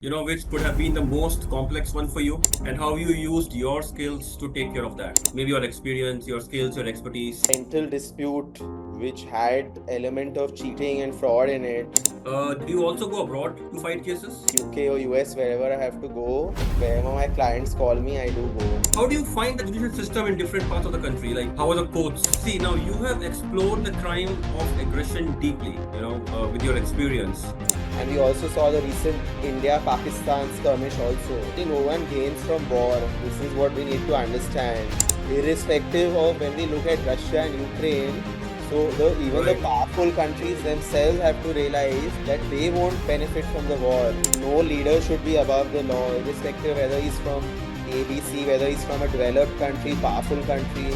which could have been the most complex one for you, and how you used your skills to take care of that. Maybe your experience, your skills, your expertise. Rental dispute which had element of cheating and fraud in it. Do you also go abroad to fight cases? UK or US, wherever I have to go, wherever my clients call me, I do go. How do you find the judicial system in different parts of the country? Like, how are the courts? See, now you have explored the crime of aggression deeply, with your experience. And we also saw the recent India-Pakistan skirmish also. No one gains from war. This is what we need to understand. Irrespective of when we look at Russia and Ukraine, so even the Right. powerful countries themselves have to realize that they won't benefit from the war. No leader should be above the law, irrespective whether he's from ABC, whether he's from a developed country, powerful country,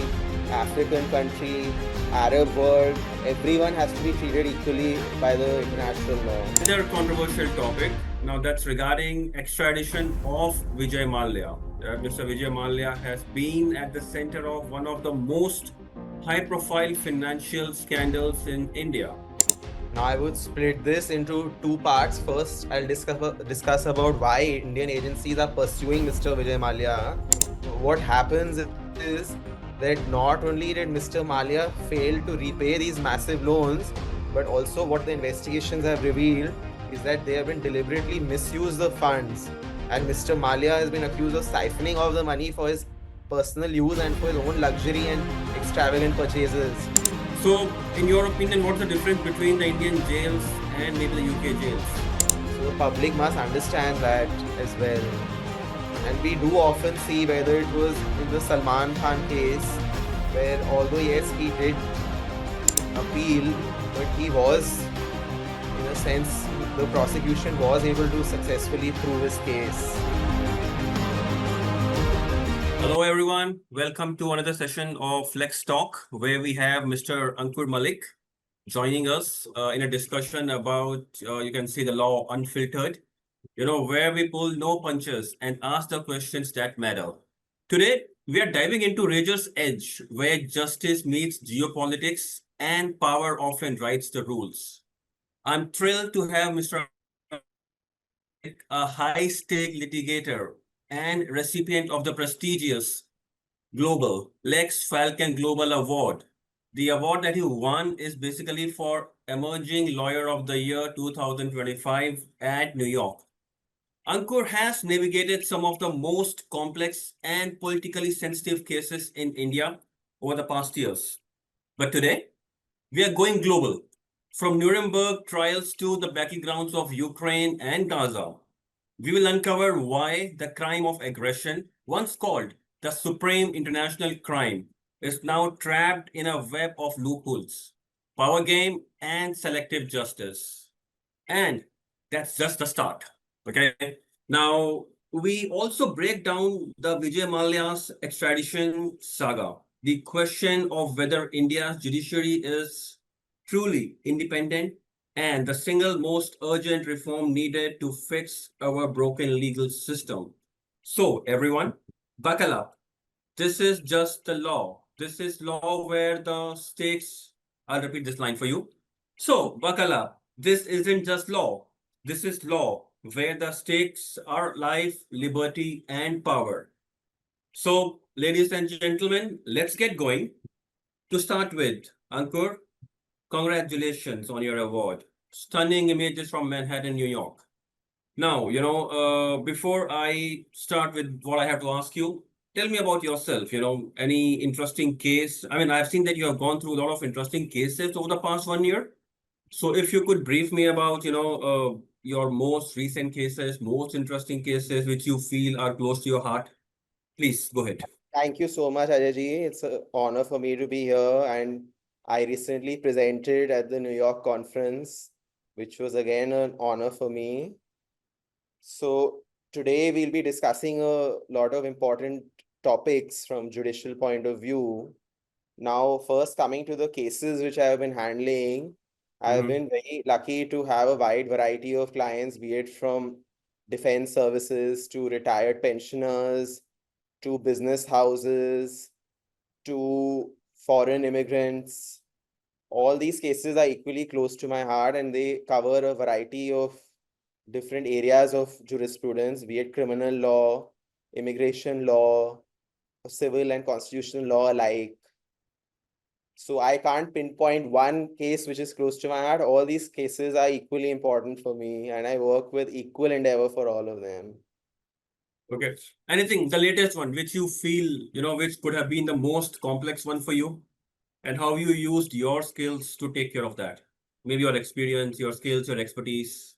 African country, Arab world. Everyone has to be treated equally by the international law. Another controversial topic. Now that's regarding extradition of Vijay Mallya. Mr. Vijay Mallya has been at the center of one of the most high-profile financial scandals in India. Now I would split this into two parts. First, I'll discuss about why Indian agencies are pursuing Mr. Vijay Mallya. What happens is that not only did Mr. Mallya fail to repay these massive loans, but also what the investigations have revealed is that they have been deliberately misused the funds. And Mr. Mallya has been accused of siphoning off the money for his personal use and for his own luxury and extravagant purchases. So, in your opinion, what's the difference between the Indian jails and maybe the UK jails? So the public must understand that as well. And we do often see whether it was in the Salman Khan case, where although yes, he did appeal, but he was, in a sense, the prosecution was able to successfully prove his case. Hello, everyone. Welcome to another session of Lex Talk, where we have Mr. Ankur Malik joining us in a discussion about, you can see the law unfiltered, where we pull no punches and ask the questions that matter. Today, we are diving into Razor's Edge, where justice meets geopolitics and power often writes the rules. I'm thrilled to have Mr. a high-stake litigator and recipient of the prestigious Global Lex Falcon Global Award. The award that he won is basically for Emerging Lawyer of the Year 2025 at New York. Ankur has navigated some of the most complex and politically sensitive cases in India over the past years. But today, we are going global. From Nuremberg trials to the battlegrounds of Ukraine and Gaza, we will uncover why the crime of aggression, once called the supreme international crime, is now trapped in a web of loopholes, power game, and selective justice. And that's just the start. Okay. Now, we also break down the Vijay Mallya's extradition saga, the question of whether India's judiciary is truly independent and the single most urgent reform needed to fix our broken legal system. So, everyone, buckle up. This is just the law. This is law where the stakes, I'll repeat this line for you. So, buckle up. This isn't just law. This is law where the stakes are life, liberty, and power. So, ladies and gentlemen, let's get going. To start with, Ankur, congratulations on your award. Stunning images from Manhattan, New York. Now, before I start with what I have to ask you, tell me about yourself. Any interesting case? I mean, I've seen that you have gone through a lot of interesting cases over the past 1 year. So, if you could brief me about, your most recent cases, most interesting cases which you feel are close to your heart, please go ahead. Thank you so much, Ajay. It's an honor for me to be here. And I recently presented at the New York conference, which was again an honor for me. So today we'll be discussing a lot of important topics from judicial point of view. Now, first coming to the cases which I have been handling, I have been very lucky to have a wide variety of clients, be it from defense services to retired pensioners, to business houses, to foreign immigrants. All these cases are equally close to my heart and they cover a variety of different areas of jurisprudence, be it criminal law, immigration law, civil and constitutional law alike. So I can't pinpoint one case which is close to my heart. All these cases are equally important for me, and I work with equal endeavor for all of them. Okay. Anything, the latest one, which you feel, which could have been the most complex one for you, and how you used your skills to take care of that? Maybe your experience, your skills, your expertise.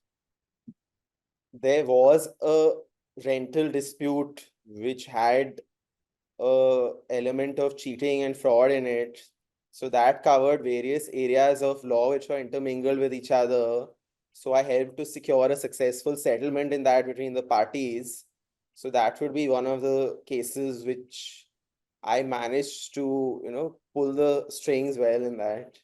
There was a rental dispute which had a element of cheating and fraud in it. So that covered various areas of law which were intermingled with each other. So I helped to secure a successful settlement in that between the parties. So that would be one of the cases which I managed to, pull the strings well in that.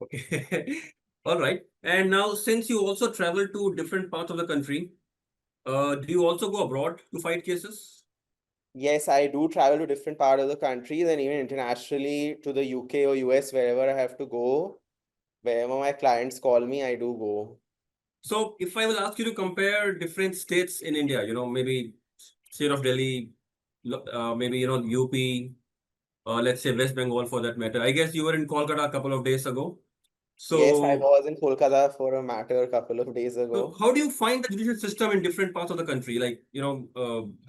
Okay. All right. And now, since you also travel to different parts of the country, do you also go abroad to fight cases? Yes, I do travel to different part of the country, then even internationally to the UK or US, wherever I have to go. Wherever my clients call me, I do go. So, if I will ask you to compare different states in India, maybe state of Delhi, maybe UP, let's say West Bengal for that matter. I guess you were in Kolkata a couple of days ago. Yes, I So, was in Kolkata for a matter a couple of days so ago. how do you find the judicial system in different parts of the country? Like,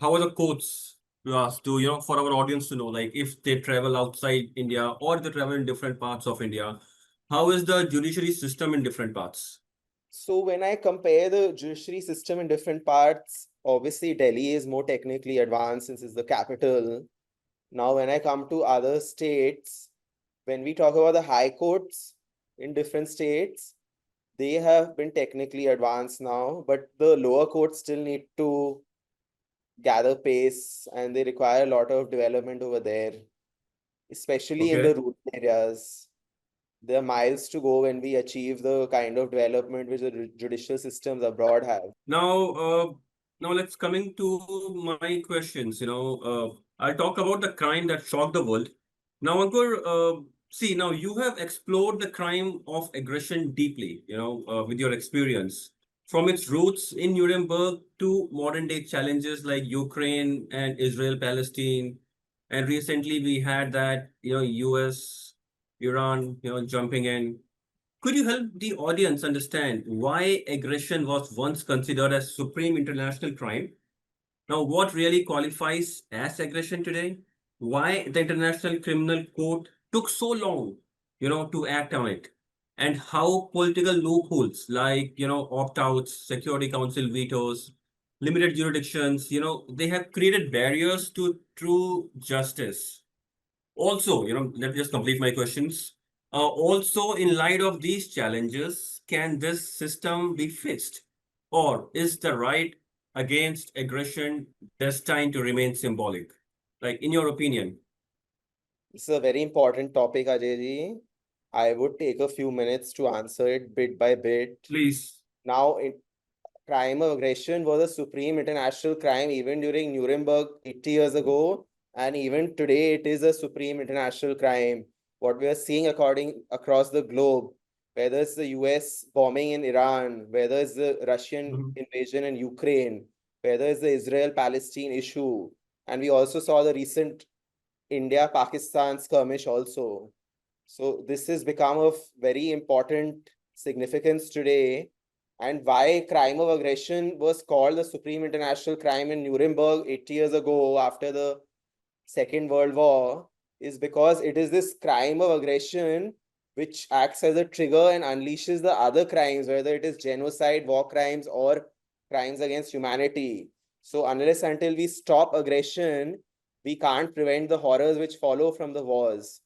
how are the courts to ask to, for our audience to know, like if they travel outside India or they travel in different parts of India, how is the judiciary system in different parts? So when I compare the judiciary system in different parts, obviously Delhi is more technically advanced since it's the capital. Now, when I come to other states, when we talk about the high courts in different states, they have been technically advanced now, but the lower courts still need to gather pace and they require a lot of development over there, especially in the Okay. rural areas. There are miles to go when we achieve the kind of development which the judicial systems abroad have. Now, now let's coming to my questions. I'll talk about the crime that shocked the world. Now, Ankur, see, now you have explored the crime of aggression deeply, with your experience, from its roots in Nuremberg to modern day challenges like Ukraine and Israel, Palestine. And recently we had that, US, Iran, jumping in. Could you help the audience understand why aggression was once considered as supreme international crime? Now, what really qualifies as aggression today? Why the International Criminal Court took so long, to act on it? And how political loopholes like, opt-outs, Security Council vetoes, limited jurisdictions, they have created barriers to true justice. Also, let me just complete my questions. Also, in light of these challenges, can this system be fixed? Or is the right against aggression destined to remain symbolic? Like, in your opinion, It's a very important topic, Ajay. I would take a few minutes to answer it bit by bit. please. Now, crime of aggression was a supreme international crime even during Nuremberg 80 years ago, and even today it is a supreme international crime. What we are seeing according across the globe, whether it's the US bombing in Iran, whether it's the Russian Mhm. invasion in Ukraine, whether it's the Israel-Palestine issue, and we also saw the recent India-Pakistan skirmish also. So this has become of very important significance today. And why crime of aggression was called the supreme international crime in Nuremberg 80 years ago after the Second World War is because it is this crime of aggression which acts as a trigger and unleashes the other crimes, whether it is genocide, war crimes, or crimes against humanity. So unless until we stop aggression, we can't prevent the horrors which follow from the wars.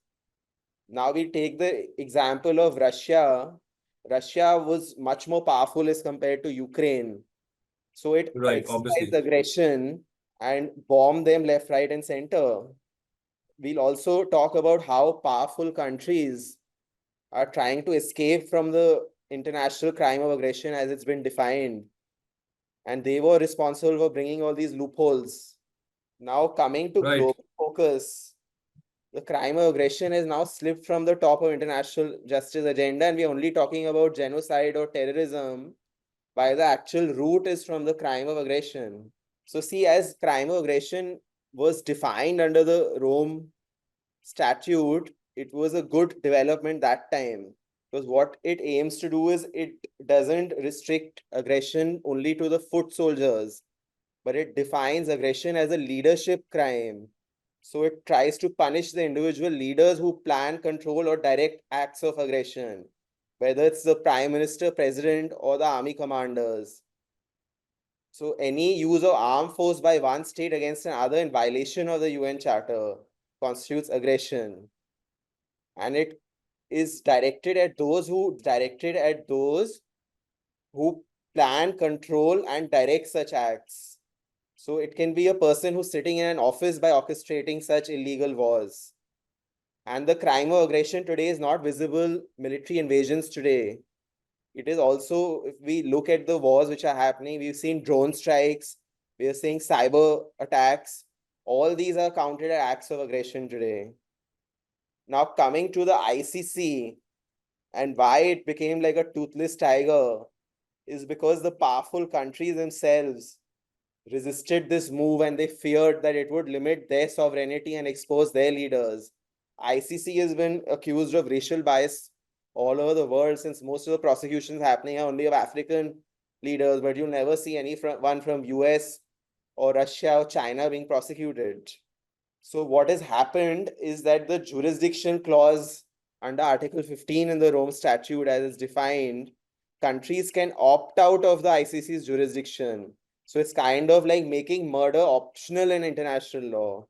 Now we take the example of Russia. Russia was much more powerful as compared to Ukraine. So it Right, exercised obviously. aggression and bombed them left, right, and center. We'll also talk about how powerful countries are trying to escape from the international crime of aggression as it's been defined. And they were responsible for bringing all these loopholes. Now, coming to Right. global focus, the crime of aggression has now slipped from the top of international justice agenda, and we're only talking about genocide or terrorism. while the actual root is from the crime of aggression. So see, as crime of aggression was defined under the Rome statute, it was a good development that time. Because what it aims to do is it doesn't restrict aggression only to the foot soldiers, but it defines aggression as a leadership crime. So it tries to punish the individual leaders who plan, control, or direct acts of aggression, whether it's the prime minister, president, or the army commanders. So any use of armed force by one state against another in violation of the UN Charter constitutes aggression. And it is directed at those who plan, control, and direct such acts. So it can be a person who's sitting in an office by orchestrating such illegal wars. And the crime of aggression today is not visible military invasions today. It is also, if we look at the wars which are happening, we've seen drone strikes, we are seeing cyber attacks. All these are counted as acts of aggression today. Now, coming to the ICC and why it became like a toothless tiger is because the powerful countries themselves resisted this move and they feared that it would limit their sovereignty and expose their leaders. ICC has been accused of racial bias all over the world since most of the prosecutions happening are only of African leaders, but you'll never see one from US or Russia or China being prosecuted. So what has happened is that the jurisdiction clause under Article 15 in the Rome Statute, as is defined, countries can opt out of the ICC's jurisdiction. So it's kind of like making murder optional in international law.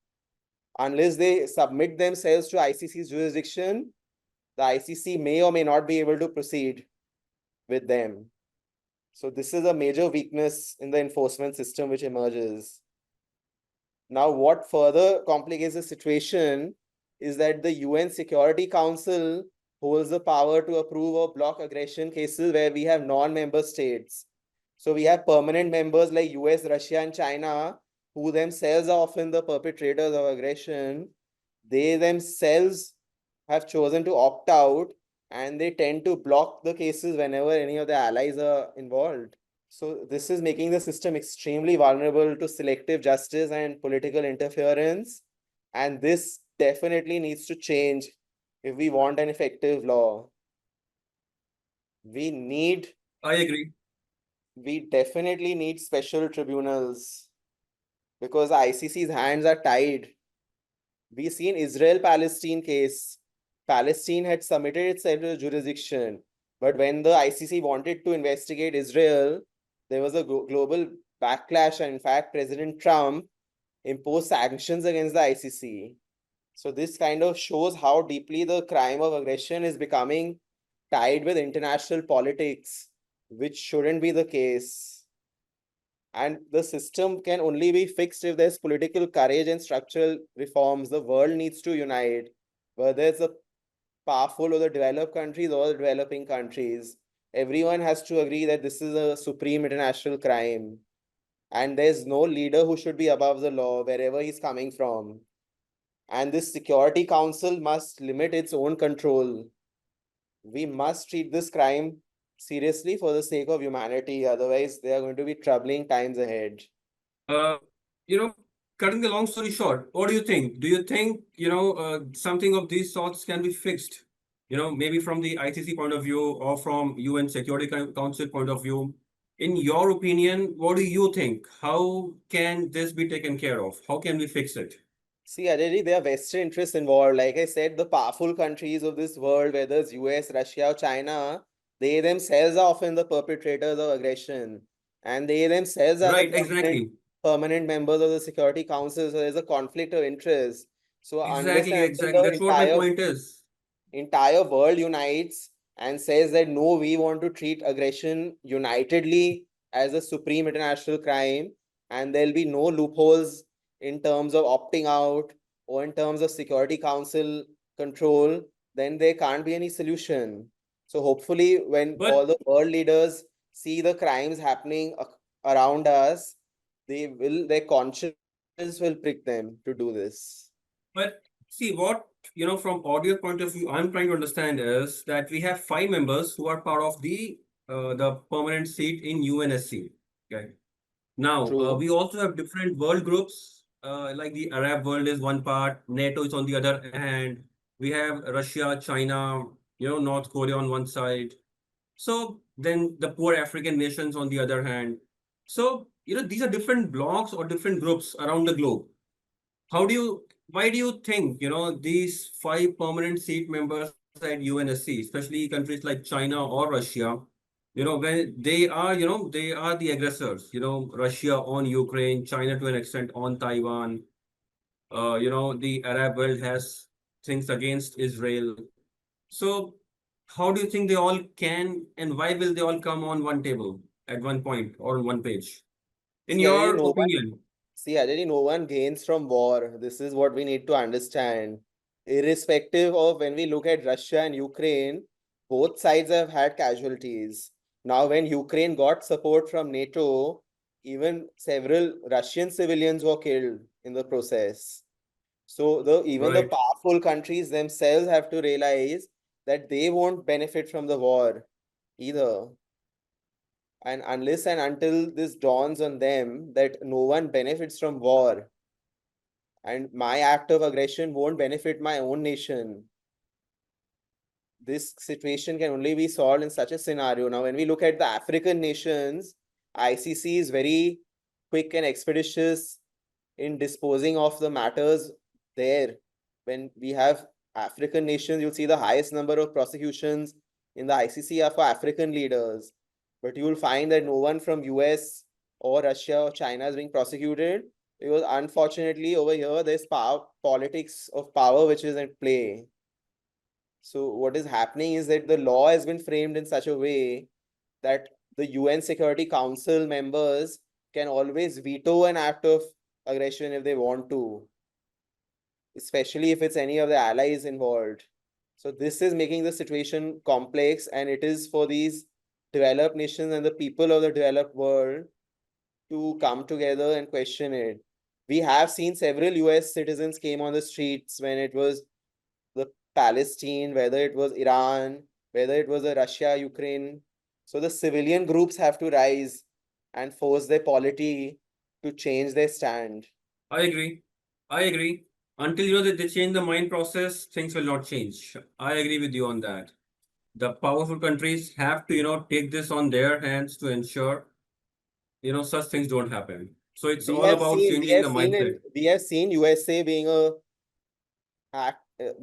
Unless they submit themselves to ICC's jurisdiction, the ICC may or may not be able to proceed with them. So this is a major weakness in the enforcement system which emerges. Now, what further complicates the situation is that the UN Security Council holds the power to approve or block aggression cases where we have non-member states. So we have permanent members like US, Russia, and China, who themselves are often the perpetrators of aggression. They themselves have chosen to opt out and they tend to block the cases whenever any of their allies are involved. So this is making the system extremely vulnerable to selective justice and political interference. And this definitely needs to change if we want an effective law. I agree. We definitely need special tribunals because ICC's hands are tied. We've seen Israel-Palestine case. Palestine had submitted itself to the jurisdiction, but when the ICC wanted to investigate Israel, there was a global backlash, and in fact, President Trump imposed sanctions against the ICC. So this kind of shows how deeply the crime of aggression is becoming tied with international politics, which shouldn't be the case. And the system can only be fixed if there's political courage and structural reforms. The world needs to unite, whether it's the powerful or the developed countries or the developing countries. Everyone has to agree that this is a supreme international crime. And there's no leader who should be above the law, wherever he's coming from. And this Security Council must limit its own control. We must treat this crime seriously for the sake of humanity. Otherwise, there are going to be troubling times ahead. Uh, you know, cutting the long story short, what do you think? Do you think, something of these sorts can be fixed? Maybe from the ICC point of view or from UN Security Council point of view. In your opinion, what do you think? How can this be taken care of? How can we fix it? See, Ajay, there are vested interests involved. Like I said, the powerful countries of this world, whether it's US, Russia, or China, they themselves are often the perpetrators of aggression. And they themselves are the Right, exactly. permanent members of the Security Council. So there's a conflict of interest. So unless Exactly, and exactly. until the That's what my point is. entire world unites and says that no, we want to treat aggression unitedly as a supreme international crime, and there'll be no loopholes in terms of opting out or in terms of Security Council control, then there can't be any solution. So hopefully, when all But the world leaders see the crimes happening around us, their conscience will prick them to do this. But see, what, from audio point of view, I'm trying to understand is that we have five members who are part of the the permanent seat in UNSC. Okay. Now, True. we also have different world groups, like the Arab world is one part, NATO is on the other hand. We have Russia, China, North Korea on one side. So then the poor African nations on the other hand. So, these are different blocks or different groups around the globe. Why do you think, these five permanent seat members at UNSC, especially countries like China or Russia, when they are the aggressors, Russia on Ukraine, China to an extent on Taiwan, the Arab world has things against Israel. So how do you think they all can and why will they all come on one table at one point or on one page? In See, Ajay, your no one opinion, See, Ajay, no one gains from war. This is what we need to understand. Irrespective of when we look at Russia and Ukraine, both sides have had casualties. Now, when Ukraine got support from NATO, even several Russian civilians were killed in the process. So even the right? powerful countries themselves have to realize that they won't benefit from the war either. And unless and until this dawns on them that no one benefits from war, and my act of aggression won't benefit my own nation, this situation can only be solved in such a scenario. Now, when we look at the African nations, ICC is very quick and expeditious in disposing of the matters there. When we have African nations, you'll see the highest number of prosecutions in the ICC are for African leaders. But you will find that no one from US or Russia or China is being prosecuted because unfortunately over here there's politics of power which is at play. So what is happening is that the law has been framed in such a way that the UN Security Council members can always veto an act of aggression if they want to, especially if it's any of the allies involved. So this is making the situation complex, and it is for these developed nations and the people of the developed world to come together and question it. We have seen several US citizens came on the streets when it was the Palestine, whether it was Iran, whether it was the Russia, Ukraine. So the civilian groups have to rise and force their polity to change their stand. I agree. I agree. Until they change the mind process, things will not change. I agree with you on that. The powerful countries have to, take this on their hands to ensure, such things don't happen. So it's We all have about seen, we changing have the seen, mindset. and we have seen USA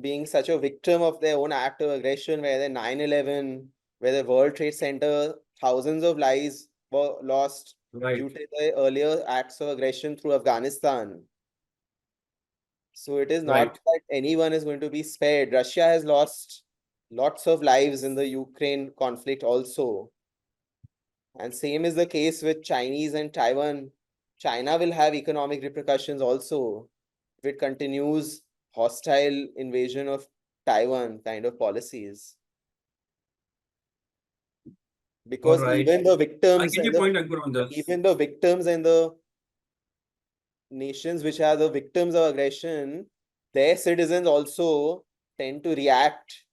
being such a victim of their own act of aggression, where the 9/11, where the World Trade Center, thousands of lives were lost due Right, to the earlier acts of aggression through Afghanistan. So it is not right. that anyone is going to be spared. Russia has lost lots of lives in the Ukraine conflict also. And same is the case with Chinese and Taiwan. China will have economic repercussions also if it continues hostile invasion of Taiwan kind of policies. All Because right. I get your point, Ankur, on this. even the victims and the nations which are the victims of aggression, their citizens also tend to react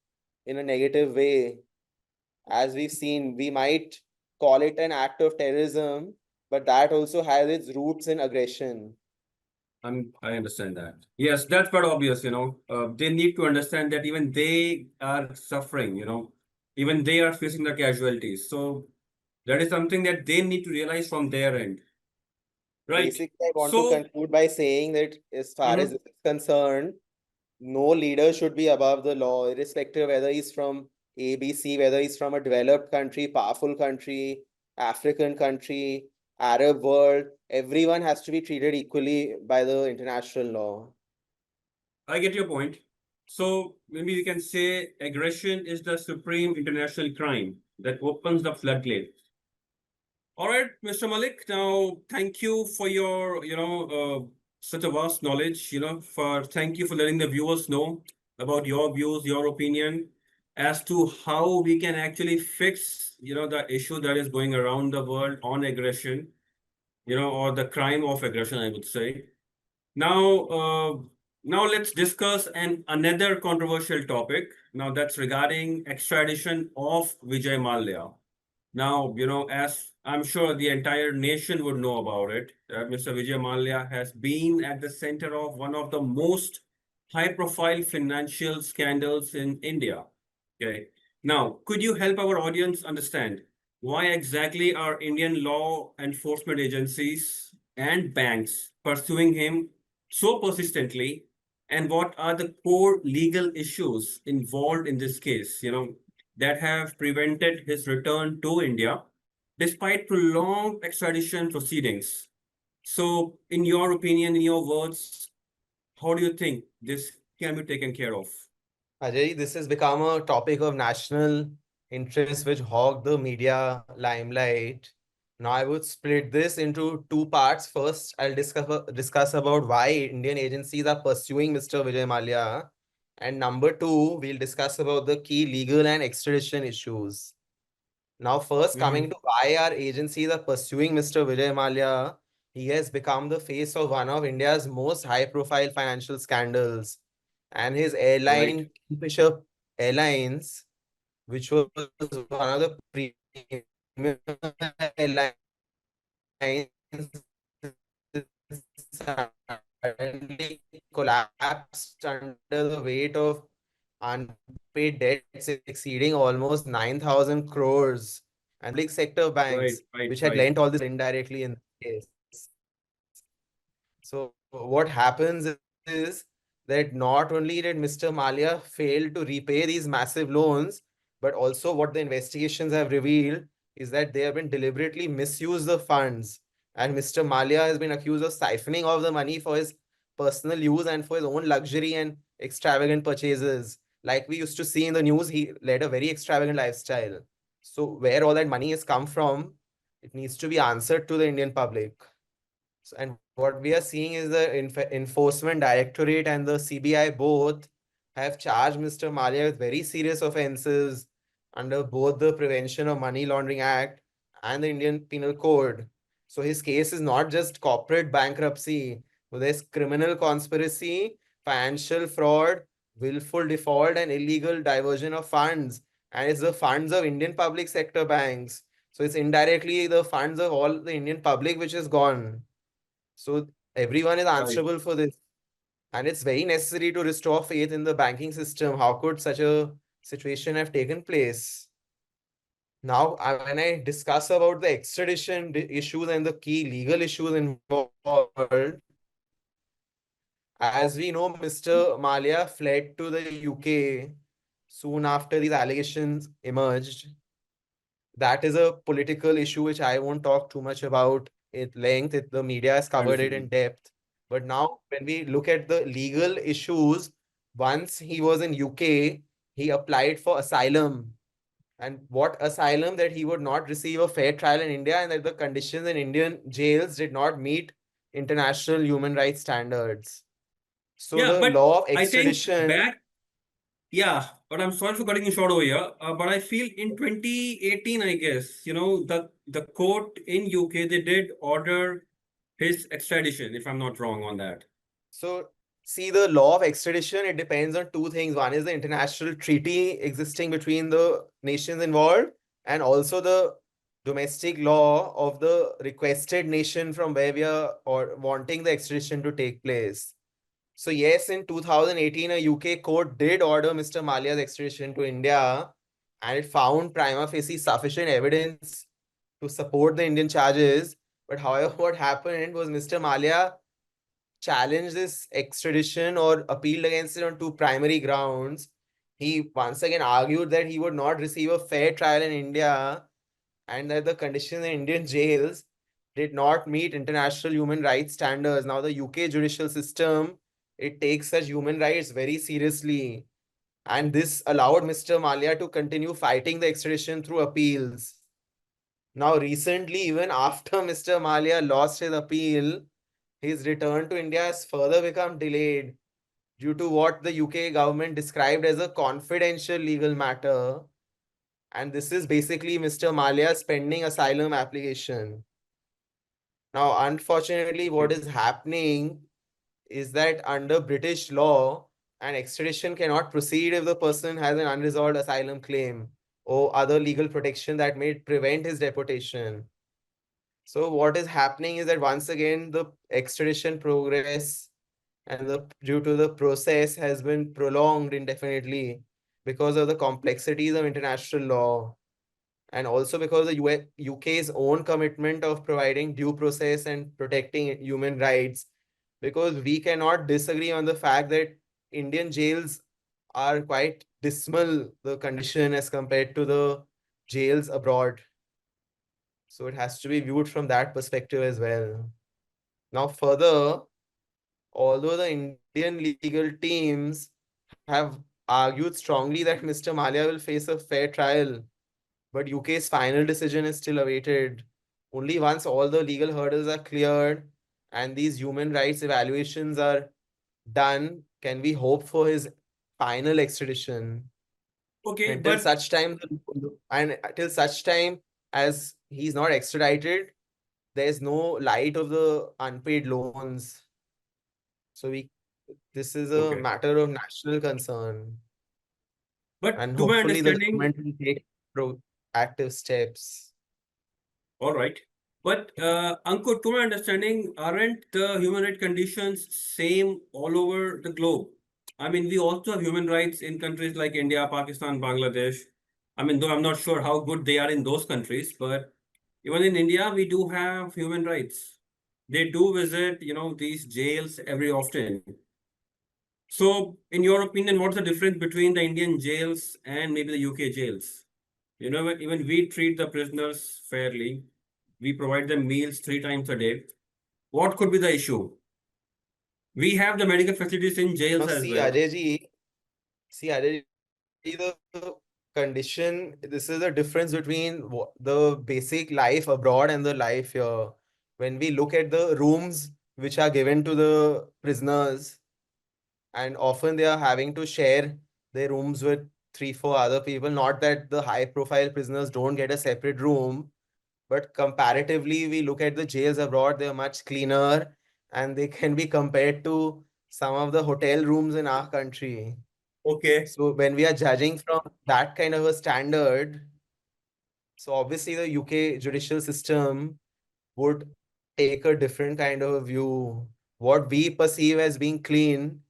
in a negative way. As we've seen, we might call it an act of terrorism, but that also has its roots in aggression. I understand that. Yes, that's quite obvious, they need to understand that even they are suffering, even they are facing the casualties. So that is something that they need to realize from their end. Right. Basically, I want to So, conclude by saying that as far as mhm, this is concerned, no leader should be above the law, irrespective whether he's from ABC, whether he's from a developed country, powerful country, African country, Arab world. Everyone has to be treated equally by the international law. I get your point. So maybe we can say aggression is the supreme international crime that opens the floodgates. All right, Mr. Malik. Now, thank you for your, such a vast knowledge. Thank you for letting the viewers know about your views, your opinion as to how we can actually fix, the issue that is going around the world on aggression, or the crime of aggression, I would say. Now, now let's discuss another controversial topic. Now that's regarding extradition of Vijay Mallya. Now, as I'm sure the entire nation would know about it, Mr. Vijay Mallya has been at the center of one of the most high-profile financial scandals in India. Okay. Now, could you help our audience understand why exactly are Indian law enforcement agencies and banks pursuing him so persistently, and what are the core legal issues involved in this case, that have prevented his return to India despite prolonged extradition proceedings? So, in your opinion, in your words, how do you think this can be taken care of? Ajay, this has become a topic of national interest which hogged the media limelight. Now, I would split this into two parts. First, I'll discuss about why Indian agencies are pursuing Mr. Vijay Mallya. And number two, we'll discuss about the key legal and extradition issues. Now, first coming Hmm. to why our agencies are pursuing Mr. Vijay Mallya, he has become the face of one of India's most high-profile financial scandals. And his Right. airline, Kingfisher Airlines, which was one of the premium airlines, suddenly collapsed under the weight of unpaid debts exceeding almost 9,000 crores, and public sector Right, banks, right, which had right. lent all this indirectly in this case. So what happens is that not only did Mr. Malia fail to repay these massive loans, but also what the investigations have revealed is that they have been deliberately misused the funds. And Mr. Malia has been accused of siphoning off the money for his personal use and for his own luxury and extravagant purchases. Like we used to see in the news, he led a very extravagant lifestyle. So where all that money has come from, it needs to be answered to the Indian public. And what we are seeing is the Enforcement Directorate and the CBI both have charged Mr. Malia with very serious offenses under both the Prevention of Money Laundering Act and the Indian Penal Code. So his case is not just corporate bankruptcy, but there's criminal conspiracy, financial fraud, willful default, and illegal diversion of funds. And it's the funds of Indian public sector banks. So it's indirectly the funds of all the Indian public which is gone. So everyone is Right. answerable for this. And it's very necessary to restore faith in the banking system. How could such a situation have taken place? Now, when I discuss about the extradition issues and the key legal issues involved, as we know, Mr. Malia fled to the UK soon after these allegations emerged. That is a political issue which I won't talk too much about at length. The media has covered it in Understood. depth. But now, when we look at the legal issues, once he was in UK, he applied for asylum. And what asylum? That he would not receive a fair trial in India and that the conditions in Indian jails did not meet international human rights standards. So Yeah, the but law of I think extradition. back, yeah, but I'm sorry for cutting you short over here. But I feel in 2018, I guess, the court in UK, they did order his extradition, if I'm not wrong on that. So, see, the law of extradition, it depends on two things. One is the international treaty existing between the nations involved, and also the domestic law of the requested nation from where we are or wanting the extradition to take place. So, yes, in 2018, a UK court did order Mr. Malia's extradition to India, and it found prima facie sufficient evidence to support the Indian charges. But however, what happened was Mr. Malia challenged this extradition or appealed against it on two primary grounds. He once again argued that he would not receive a fair trial in India and that the conditions in Indian jails did not meet international human rights standards. Now, the UK judicial system, it takes such human rights very seriously. And this allowed Mr. Malia to continue fighting the extradition through appeals. Now, recently, even after Mr. Malia lost his appeal, his return to India has further become delayed due to what the UK government described as a confidential legal matter. And this is basically Mr. Malia's pending asylum application. Now, unfortunately, what is happening is that under British law, an extradition cannot proceed if the person has an unresolved asylum claim. or other legal protection that may prevent his deportation. So what is happening is that once again the extradition progress and due to the process has been prolonged indefinitely because of the complexities of international law, and also because the UK's own commitment of providing due process and protecting human rights, because we cannot disagree on the fact that Indian jails are quite dismal, the condition as compared to the jails abroad. So it has to be viewed from that perspective as well. Now, further, although the Indian legal teams have argued strongly that Mr. Malia will face a fair trial, but UK's final decision is still awaited. Only once all the legal hurdles are cleared and these human rights evaluations are done can we hope for his final extradition. Okay, Until but such time, and until such time as he's not extradited, there's no light of the unpaid loans. So this is a okay. matter of national concern, But and to my hopefully the understanding, government will take proactive steps. all right. But Ankur, to my understanding, aren't the human rights conditions same all over the globe? I mean, we also have human rights in countries like India, Pakistan, Bangladesh. I mean, though I'm not sure how good they are in those countries, but even in India, we do have human rights. They do visit, these jails every often. So, in your opinion, what's the difference between the Indian jails and maybe the UK jails? Even we treat the prisoners fairly. We provide them meals 3 times a day. What could be the issue? We have the medical facilities in jails Now as see well. Ajay ji, see Ajay ji, the condition, this is the difference between the basic life abroad and the life here. When we look at the rooms which are given to the prisoners, and often they are having to share their rooms with 3 4 other people, not that the high profile prisoners don't get a separate room, but comparatively we look at the jails abroad, they are much cleaner and they can be compared to some of the hotel rooms in our country. Okay. So when we are judging from that kind of a standard, so obviously the UK judicial system would take a different kind of a view. What we perceive as being clean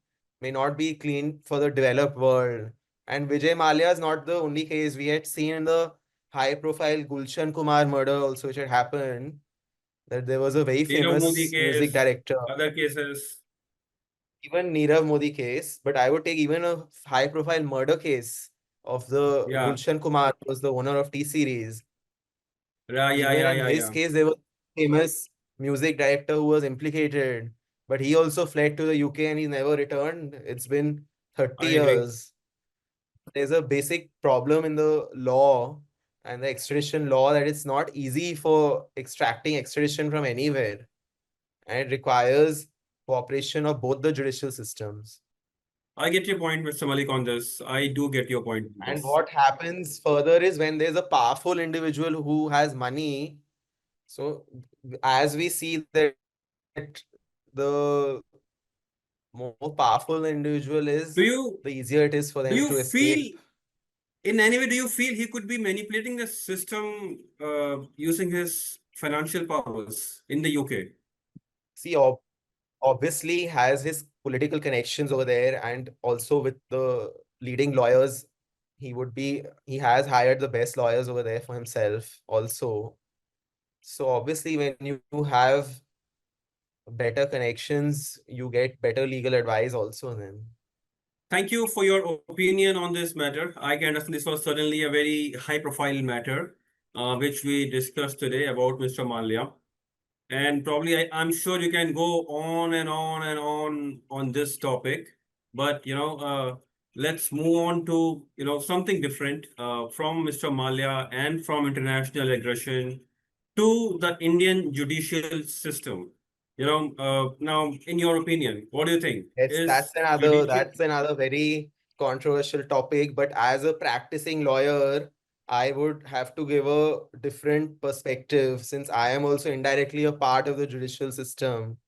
may not be clean for the developed world. And Vijay Mallya is not the only case. We had seen in the high profile Gulshan Kumar murder also, which had happened, that there was a very Nirav Modi famous music case, director, other cases. even Nirav Modi case, but I would take even a high profile murder case of the Yeah. Gulshan Kumar, who was the owner of T Series. Yeah, yeah, Even yeah, in yeah, his yeah. case, there was a famous music director who was implicated, but he also fled to the UK and he never returned. It's been 30 I agree. years. There's a basic problem in the law and the extradition law that it's not easy for extracting extradition from anywhere, and it requires cooperation of both the judicial systems. I get your point, Mr. Malik, on this. I do get your point on And this. what happens further is when there's a powerful individual who has money. So as we see that the more powerful the individual Do is, you the easier it is for do them you to feel escape. in any way, do you feel he could be manipulating the system using his financial powers in the UK? See, obviously has his political connections over there, and also with the leading lawyers, he has hired the best lawyers over there for himself also. So obviously when you have better connections, you get better legal advice also then. Thank you for your opinion on this matter. I can understand this was certainly a very high profile matter, which we discussed today about Mr. Malia. And probably I'm sure you can go on and on and on this topic. But let's move on to something different from Mr. Malia and from international aggression to the Indian judicial system. Now, in your opinion, what do you think? Yes, Is judicial that's another very controversial topic. But as a practicing lawyer, I would have to give a different perspective since I am also indirectly a part of the judicial system.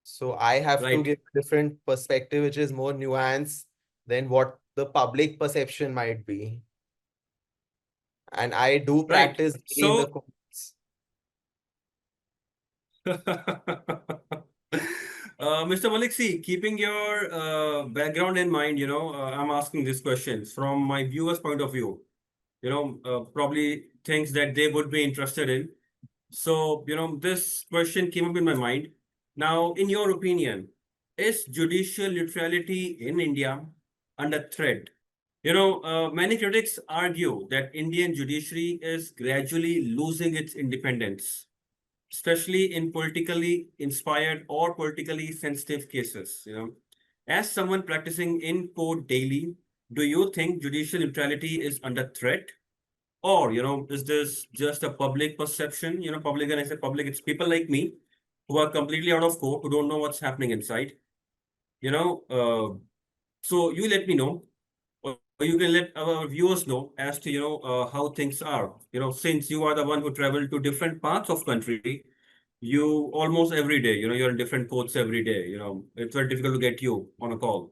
So I have to right? give a different perspective, which is more nuanced than what the public perception might be. and I do Right. practice daily in the So, courts. Mr. Malik, see, keeping your background in mind, I'm asking these questions from my viewer's point of view, probably things that they would be interested in. So, this question came up in my mind. Now, in your opinion, is judicial neutrality in India under threat? Many critics argue that Indian judiciary is gradually losing its independence, especially in politically inspired or politically sensitive cases. As someone practicing in court daily, do you think judicial neutrality is under threat? Or, is this just a public perception? Public, and I say public, it's people like me who are completely out of court, who don't know what's happening inside. You know, so you let me know, or you can let our viewers know as to, how things are. Since you are the one who travel to different parts of country, you almost every day, you're in different courts every day. It's very difficult to get you on a call.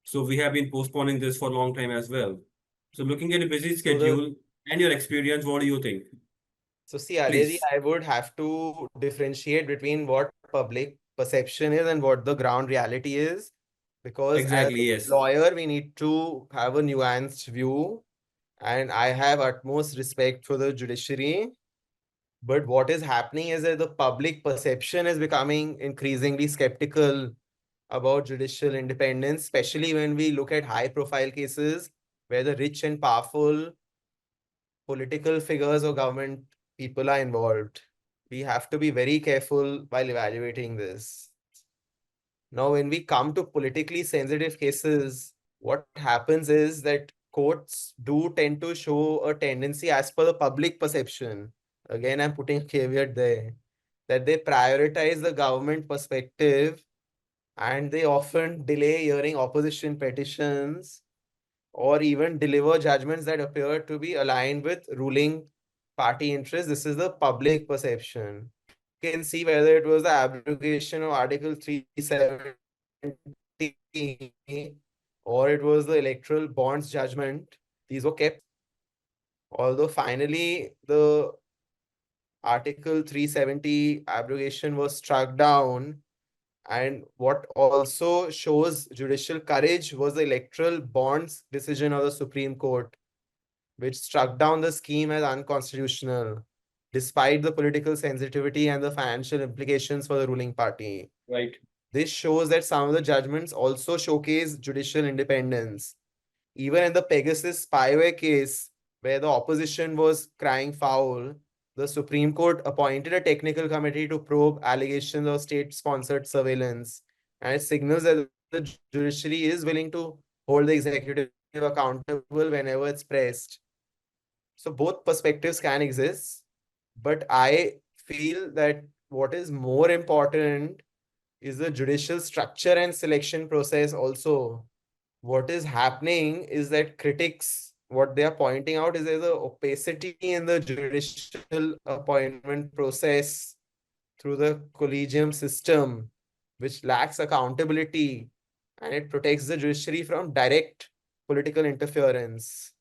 So we have been postponing this for a long time as well. So looking at a busy So the schedule and your experience, what do you think? so see, Aryaji, Please. I would have to differentiate between what public perception is and what the ground reality is, because as Exactly, a yes. lawyer, we need to have a nuanced view, and I have utmost respect for the judiciary. But what is happening is that the public perception is becoming increasingly skeptical about judicial independence, especially when we look at high profile cases where the rich and powerful political figures or government people are involved. We have to be very careful while evaluating this. Now, when we come to politically sensitive cases, what happens is that courts do tend to show a tendency as per the public perception. Again, I'm putting a caveat there that they prioritize the government perspective, and they often delay hearing opposition petitions or even deliver judgments that appear to be aligned with ruling party interests. This is the public perception. You can see whether it was the abrogation of Article 370 or it was the electoral bonds judgment. These were kept, although finally the Article 370 abrogation was struck down. And what also shows judicial courage was the electoral bonds decision of the Supreme Court, which struck down the scheme as unconstitutional, despite the political sensitivity and the financial implications for the ruling party. Right. This shows that some of the judgments also showcase judicial independence. Even in the Pegasus spyware case, where the opposition was crying foul, the Supreme Court appointed a technical committee to probe allegations of state sponsored surveillance. And it signals that the judiciary is willing to hold the executive accountable whenever it's pressed. So both perspectives can exist, but I feel that what is more important is the judicial structure and selection process also. What is happening is that critics, what they are pointing out is there's a opacity in the judicial appointment process through the collegium system, which lacks accountability, and it protects the judiciary from direct political interference.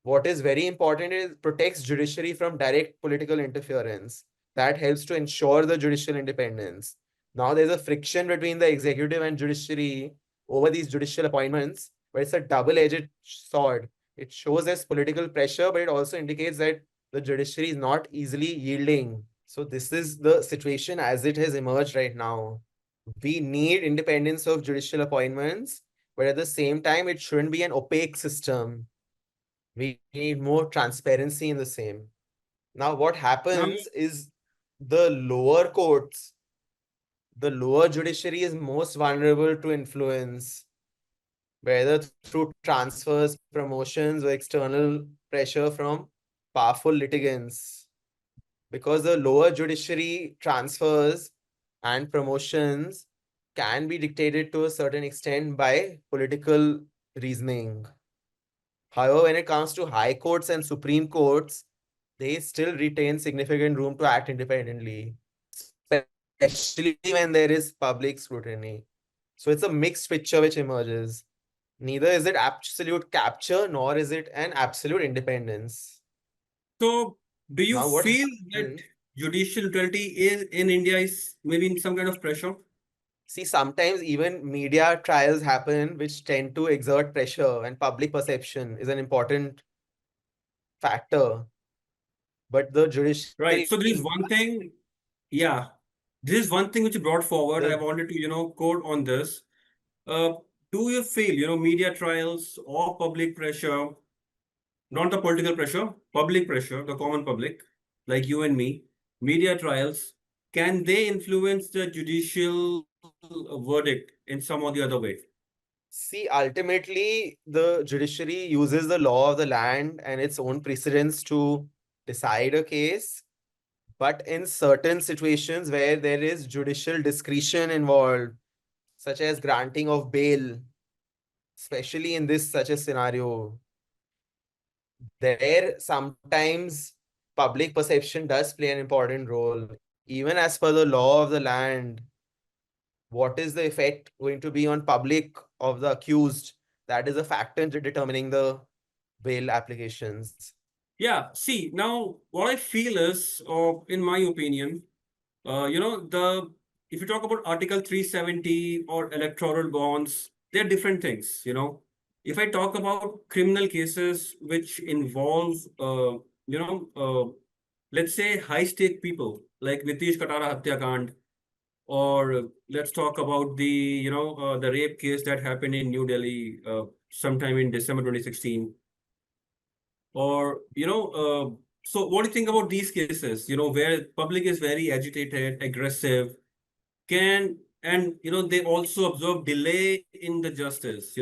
What is very important is protects judiciary from direct political interference. That helps to ensure the judicial independence. Now there's a friction between the executive and judiciary over these judicial appointments, but it's a double-edged sword. It shows there's political pressure, but it also indicates that the judiciary is not easily yielding. So this is the situation as it has emerged right now. We need independence of judicial appointments, but at the same time, it shouldn't be an opaque system. We need more transparency in the same. Now, what Now, happens is the lower courts, the lower judiciary is most vulnerable to influence, whether through transfers, promotions, or external pressure from powerful litigants. Because the lower judiciary transfers and promotions can be dictated to a certain extent by political reasoning. However, when it comes to high courts and supreme courts, they still retain significant room to act independently, especially when there is public scrutiny. So it's a mixed picture which emerges. Neither is it absolute capture nor is it an absolute independence. So, do you Now what feel that happened? judicial neutrality is in India is maybe in some kind of pressure? See, sometimes even media trials happen which tend to exert pressure, and public perception is an important factor. But the Right. judiciary, So there is one thing, yeah, this is one thing which you brought forward. I the wanted to, quote on this. Uh, do you feel, media trials or public pressure, not the political pressure, public pressure, the common public, like you and me, media trials, can they influence the judicial verdict in some or the other way? see, ultimately, the judiciary uses the law of the land and its own precedents to decide a case. But in certain situations where there is judicial discretion involved, such as granting of bail, especially in this such a scenario, there sometimes public perception does play an important role. Even as per the law of the land, what is the effect going to be on public of the accused? That is a factor in determining the bail applications. Yeah, see, now what I feel is, in my opinion, the if you talk about Article 370 or electoral bonds, they're different things, If I talk about criminal cases which involve, let's say high stake people like Nitish Katara Hatyakand, or let's talk about the rape case that happened in New Delhi sometime in December 2016. Or, so what do you think about these cases, where public is very agitated, aggressive, and they also observe delay in the justice,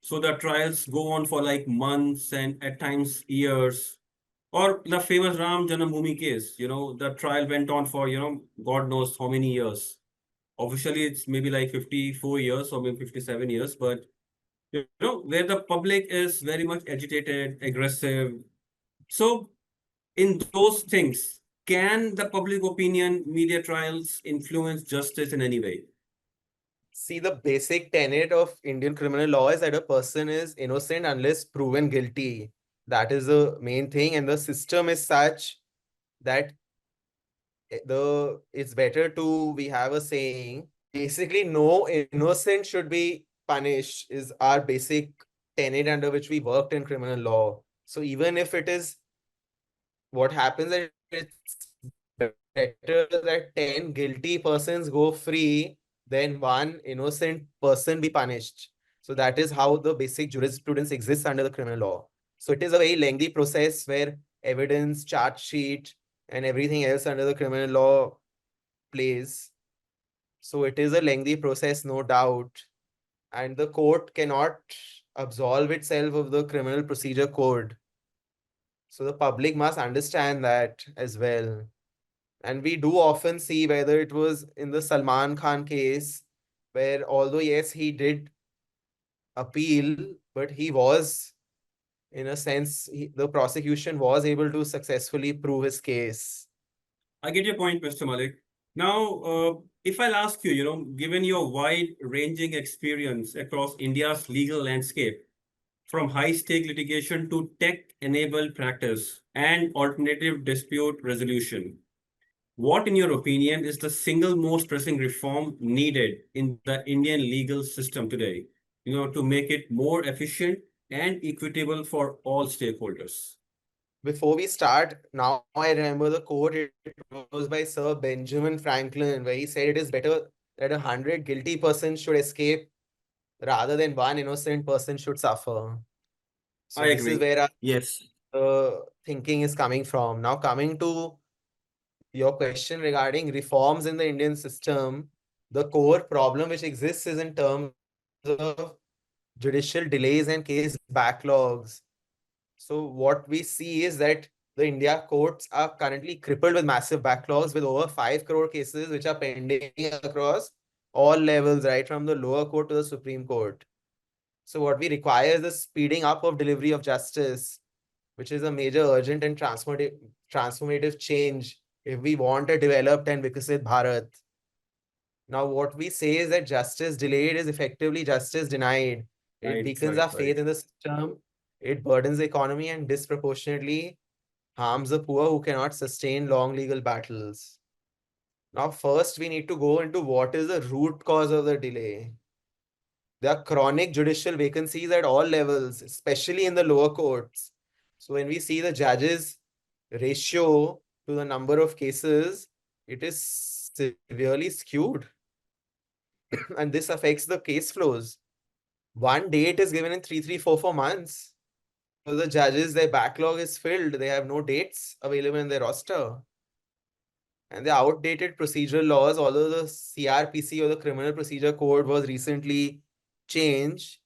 so the trials go on for like months and at times years. Or the famous Ram Janambhoomi case, the trial went on for, God knows how many years. Officially, it's maybe like 54 years or maybe 57 years, but where the public is very much agitated, aggressive. So, in those things, can the public opinion, media trials influence justice in any way? See, the basic tenet of Indian criminal law is that a person is innocent unless proven guilty. That is the main thing, and the system is such that the it's better to we have a saying. Basically, no innocent should be punished is our basic tenet under which we worked in criminal law. So even if it is what happens that it's better that 10 guilty persons go free than one innocent person be punished. So that is how the basic jurisprudence exists under the criminal law. So it is a very lengthy process where evidence, charge sheet, and everything else under the criminal law plays. So it is a lengthy process, no doubt. And the court cannot absolve itself of the criminal procedure code. So the public must understand that as well. And we do often see whether it was in the Salman Khan case, where although, yes, he did appeal, but he was, in a sense, the prosecution was able to successfully prove his case. I get your point, Mr. Malik. Now, if I'll ask you, given your wide-ranging experience across India's legal landscape, from high-stake litigation to tech-enabled practice and alternative dispute resolution, what, in your opinion, is the single most pressing reform needed in the Indian legal system today, to make it more efficient and equitable for all stakeholders? Before we start, now I remember the quote, it was by Sir Benjamin Franklin, where he said it is better that 100 guilty persons should escape rather than one innocent person should suffer. So I this is agree. where Yes. the thinking is coming from. Now coming to your question regarding reforms in the Indian system, the core problem which exists is in terms of judicial delays and case backlogs. So what we see is that the India courts are currently crippled with massive backlogs with over 5 crore cases which are pending across all levels, right from the lower court to the Supreme Court. So what we require is the speeding up of delivery of justice, which is a major urgent and transformative change if we want a developed and Vikasit Bharat. Now, what we say is that justice delayed is effectively justice denied. It Right, weakens right, our right. faith in the system, it burdens the economy, and disproportionately harms the poor who cannot sustain long legal battles. Now, first, we need to go into what is the root cause of the delay. There are chronic judicial vacancies at all levels, especially in the lower courts. So, when we see the judges' ratio to the number of cases, it is severely skewed. And this affects the case flows. One date is given in 3, 3, 4 months. So the judges, their backlog is filled. They have no dates available in their roster. And the outdated procedural laws, although the CRPC or the Criminal Procedure Code was recently changed,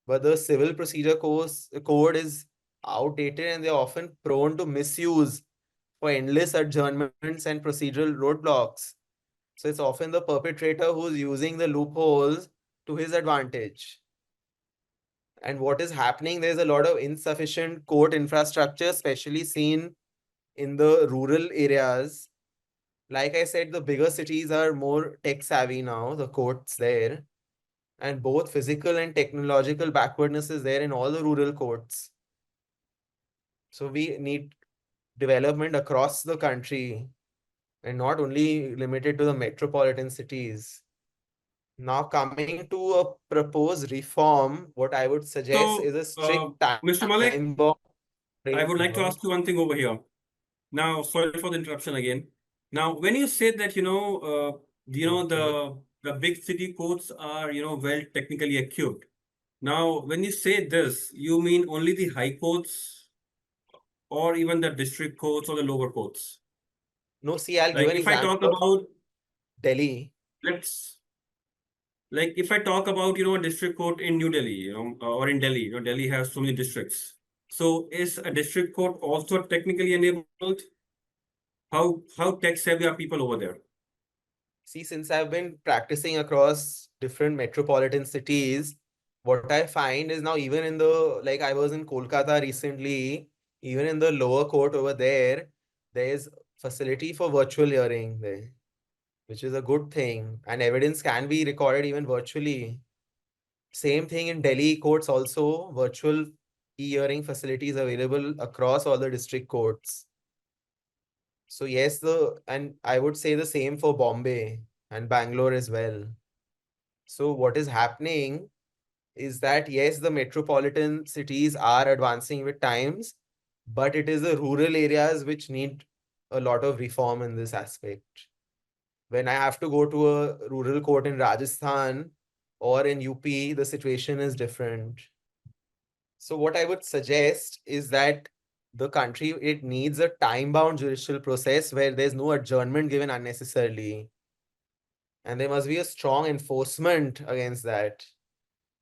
but the Civil Procedure Code is outdated and they're often prone to misuse for endless adjournments and procedural roadblocks. So it's often the perpetrator who's using the loopholes to his advantage. And what is happening, there's a lot of insufficient court infrastructure, especially seen in the rural areas. Like I said, the bigger cities are more tech savvy now, the courts there. And both physical and technological backwardness is there in all the rural courts. So we need development across the country and not only limited to the metropolitan cities. Now, coming to a proposed reform, what I would suggest is So, a strict Mr. Malik, time bomb I would like to framework. ask you one thing over here. Now, sorry for the interruption again. Now, when you say that, Okay. the big city courts are, well technically equipped. Now, when you say this, you mean only the high courts or even the district courts or the lower courts? No, see, I'll give Like an if I example talk of about, Delhi. let's like if I talk about, a district court in New Delhi, or in Delhi, Delhi has so many districts. So is a district court also technically enabled? How tech savvy are people over there? See, since I've been practicing across different metropolitan cities, what I find is now even in the, like I was in Kolkata recently, even in the lower court over there's facility for virtual hearing there, which is a good thing. And evidence can be recorded even virtually. Same thing in Delhi courts also, virtual e-hearing facilities available across all the district courts. So yes, and I would say the same for Bombay and Bangalore as well. So what is happening is that yes, the metropolitan cities are advancing with times, but it is the rural areas which need a lot of reform in this aspect. When I have to go to a rural court in Rajasthan or in UP, the situation is different. So what I would suggest is that the country, it needs a time-bound judicial process where there's no adjournment given unnecessarily. And there must be a strong enforcement against that.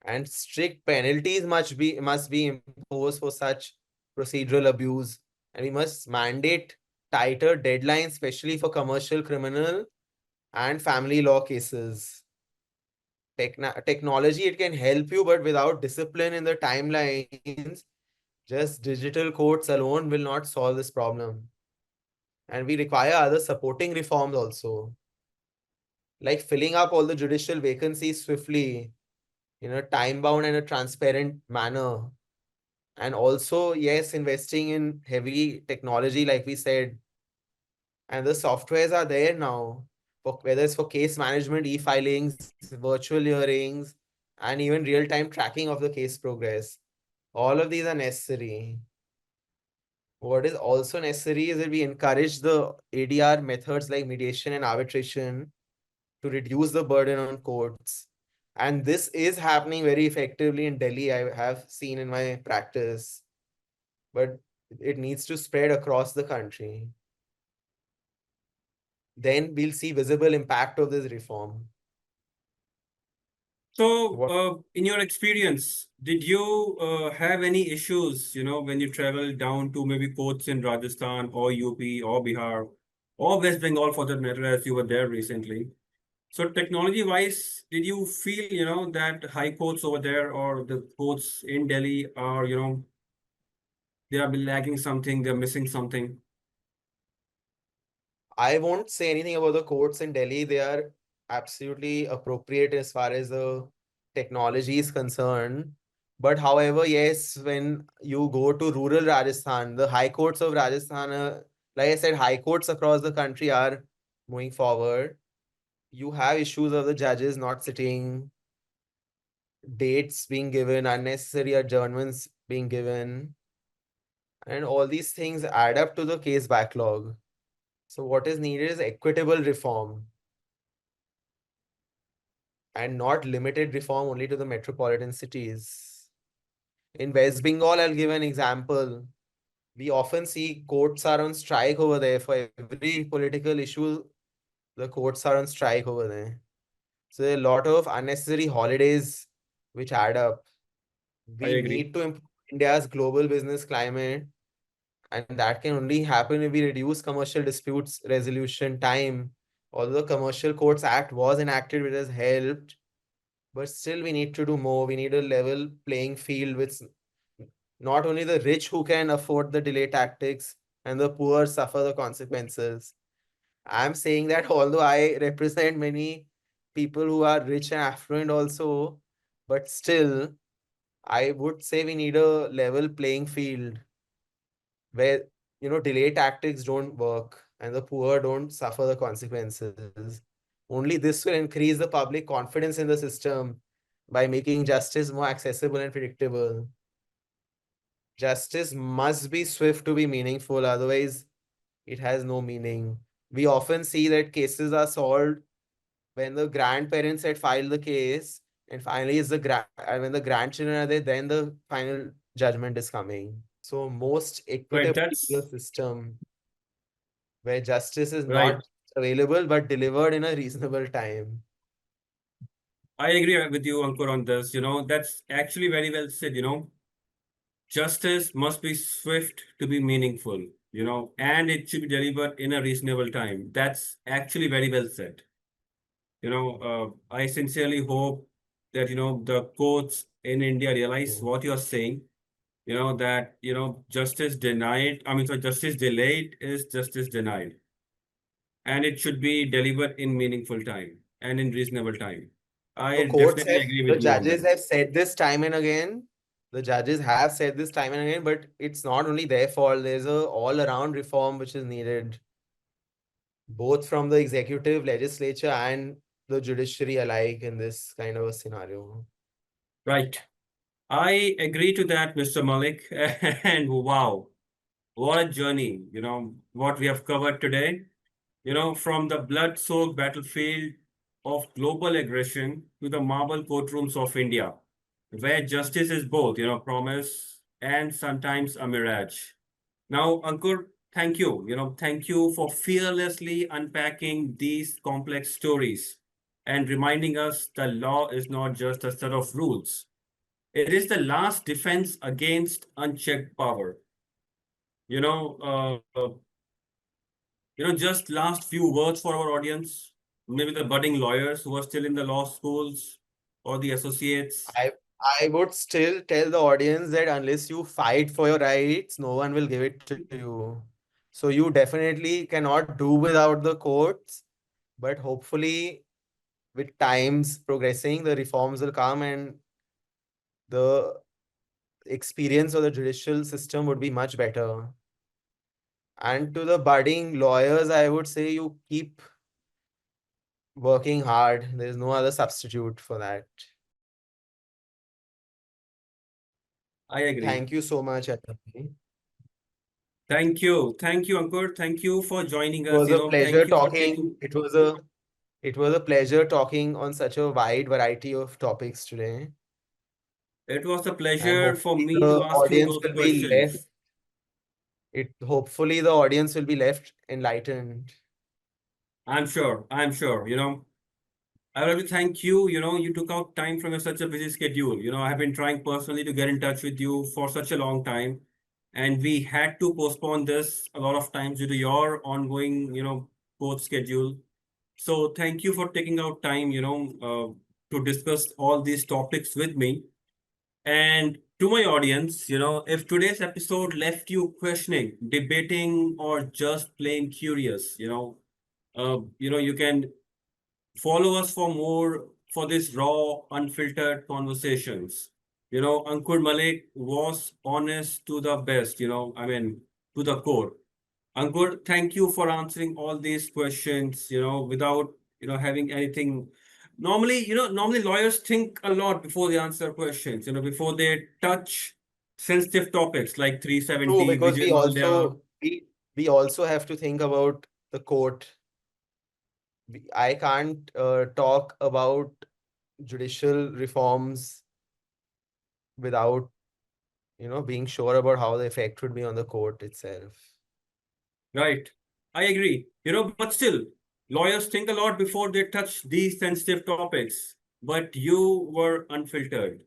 And strict penalties must be imposed for such procedural abuse. And we must mandate tighter deadlines, especially for commercial criminal and family law cases. Technology, it can help you, but without discipline in the timelines, just digital courts alone will not solve this problem. And we require other supporting reforms also, like filling up all the judicial vacancies swiftly in a time bound and a transparent manner. And also, yes, investing in heavy technology, like we said, and the softwares are there now, for, whether it's for case management, e-filings, virtual hearings, and even real-time tracking of the case progress. All of these are necessary. What is also necessary is that we encourage the ADR methods like mediation and arbitration to reduce the burden on courts. And this is happening very effectively in Delhi, I have seen in my practice, but it needs to spread across the country. Then we'll see visible impact of this reform. So, What in your experience, did you have any issues, when you travel down to maybe courts in Rajasthan or UP or Bihar or West Bengal for that matter, as you were there recently? So, technology-wise, did you feel, that high courts over there or the courts in Delhi are, they are lagging something, they're missing something? I won't say anything about the courts in Delhi. They are absolutely appropriate as far as the technology is concerned. But however, yes, when you go to rural Rajasthan, the high courts of Rajasthan, like I said, high courts across the country are moving forward. You have issues of the judges not sitting, dates being given, unnecessary adjournments being given, and all these things add up to the case backlog. So what is needed is equitable reform and not limited reform only to the metropolitan cities. In West Bengal, I'll give an example. We often see courts are on strike over there. For every political issue, the courts are on strike over there. So there are a lot of unnecessary holidays which add up. I We agree. need to improve India's global business climate, and that can only happen if we reduce commercial disputes resolution time. Although the Commercial Courts Act was enacted, which has helped, but still we need to do more. We need a level playing field with not only the rich who can afford the delay tactics and the poor suffer the consequences. I'm saying that although I represent many people who are rich and affluent also, but still, I would say we need a level playing field where delay tactics don't work and the poor don't suffer the consequences. Only this will increase the public confidence in the system by making justice more accessible and predictable. Justice must be swift to be meaningful, otherwise, it has no meaning. We often see that cases are solved when the grandparents had filed the case, and finally, when the grandchildren are there, then the final judgment is coming. So, most Right. equitable legal That's system where justice is right. not available but delivered in a reasonable time. I agree with you, Ankur, on this. That's actually very well said. Justice must be swift to be meaningful, and it should be delivered in a reasonable time. That's actually very well said. I sincerely hope that, the courts in India realize Mm. what you're saying, that, justice denied, justice delayed is justice denied. And it should be delivered in meaningful time and in reasonable time. The I courts definitely have, agree the with you on judges that. have said this time and again. The judges have said this time and again, but it's not only their fault. There's a all-around reform which is needed, both from the executive, legislature, and the judiciary alike in this kind of a scenario. Right. I agree to that, Mr. Malik. And wow, what a journey, what we have covered today. From the blood-soaked battlefield of global aggression to the marble courtrooms of India, where justice is both, promise and sometimes a mirage. Now, Ankur, thank you. Thank you for fearlessly unpacking these complex stories and reminding us the law is not just a set of rules. It is the last defense against unchecked power. You know, just last few words for our audience, maybe the budding lawyers who are still in the law schools or the associates. I I would still tell the audience that unless you fight for your rights, no one will give it to you. So you definitely cannot do without the courts, but hopefully with times progressing, the reforms will come and the experience of the judicial system would be much better. And to the budding lawyers, I would say you keep working hard. There's no other substitute for that. I agree. Thank you so much, Aditi. Thank you. Thank you, Ankur. Thank you for joining It us. was a pleasure Thank you for talking. taking. It was a pleasure talking on such a wide variety of topics today. It was a And pleasure for hopefully me the to ask you audience those will be left questions. it hopefully the audience will be left enlightened. I'm sure. I'm sure. I would like to thank you. You took out time from your such a busy schedule. I have been trying personally to get in touch with you for such a long time, and we had to postpone this a lot of times due to your ongoing, court schedule. So thank you for taking out time, to discuss all these topics with me. And to my audience, if today's episode left you questioning, debating, or just plain curious, you can follow us for more for this raw, unfiltered conversations. Ankur Malik was honest to the best, to the core. Ankur, thank you for answering all these questions, without, having anything. Normally lawyers think a lot before they answer questions, before they touch sensitive topics like True, 370, because Vijay Mallya. we also have to think about the court. I can't talk about judicial reforms without, being sure about how the effect would be on the court itself. Right. I agree. But still, lawyers think a lot before they touch these sensitive topics. But you were unfiltered.